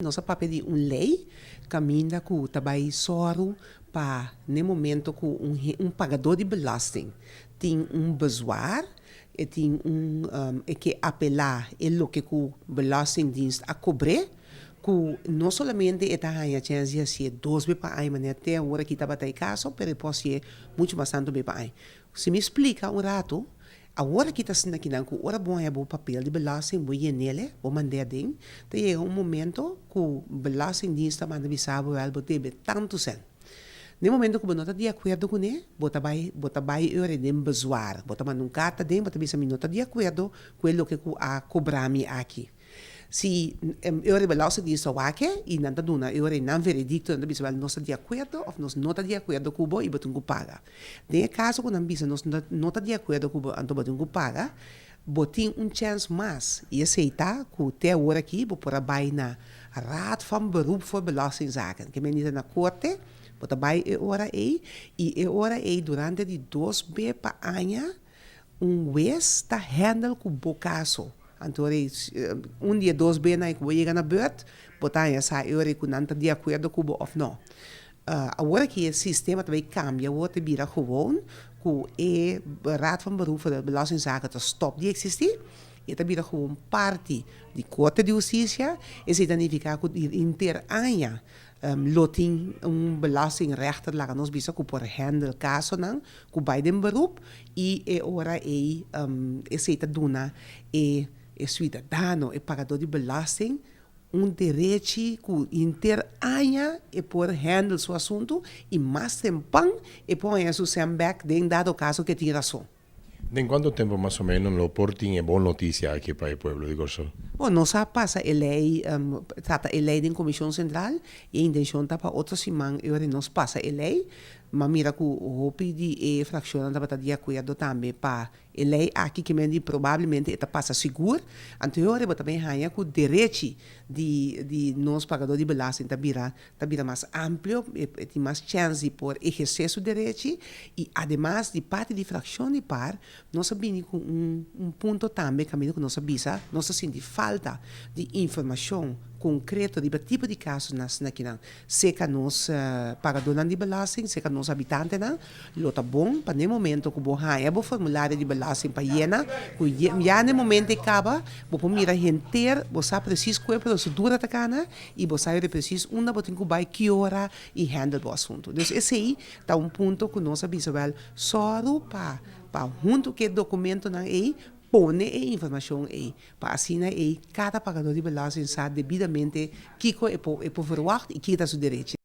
Nossa papel de lei caminha com o trabalho soro para no momento com pagador de belasting tem bezwaar e tem é que apelar ele que o belastingdienst a cobrir que não somente está a chance de ser 2 para aí mas até agora que estava em caso pero pode ser muito bastante bem para aí se me explica rato agora que está sendo aqui não ora bom é o papel de belasting vou ir nele vou mandar dentro tem momento que o belastingdienst manda avisar o ela teve tanto sen no momento que você não está de acordo com ele você vai de bezwaar você manda carta dentro você avisa não está de acordo com o que a cobrar-me aqui se eu belastingdienst wake e não está dando eu não veredicto não bisa não está de acordo ou não está de acordo com o e você não paga no caso quando bisa não está de acordo com o então você não paga você tem chance mais e aceitar que até agora aqui você pode na Raad van Beroep voor Belastingzaken que menina na corte você vai agora aí e agora aí durante de 2 para ano juiz está handle com o caso então dia 2 na que chega na beurt botar essa hora que não está de acordo com ou não agora que o sistema também cambia agora vira gewoon que o Raad van Beroep voor de Belastingzaken te stop de existir e também gewoon parte de Corte de Justiça e se significa que inter ano loting belastingrechter lá nós bisa que por handle caso não que vai de beroep e ora se está dona cidadão e pagador de belasting direito que inter ano e por handle seu assunto e mais tempo e põe a seu back dentro dado caso que tem razão. ¿En cuánto tiempo más o menos lo porting es buena noticia aquí para el pueblo de Gozo? Bom, nós passa a lei, trata a lei da Comissão Central e a intenção está para outra semana e nós passa a lei, mas mira que o hopi de fração está de acordo também para a lei aqui que provavelmente está passa seguro, então eu também há que o direito de nós pagador de belasting está vira mais amplo, tem mais chance por exercer o direito e además de parte de fração de par, nós sabemos com ponto também que nós avisa, nós sentimos falta de informação concreta de tipo de casos aqui não seca nós pagador de belasting seca nós habitantes não lo tá bom para no momento que você o formulário de belasting para llenar que já no momento acaba você mira inteiro você precisa qual procedura tá cana e você precisa você tem que vai que hora e handle o assunto então esse aí tá ponto que nós avisa só para junto que documento não é pone a informação aí para assim cada pagador de belasting sabe devidamente que é por verwacht e que está seu direito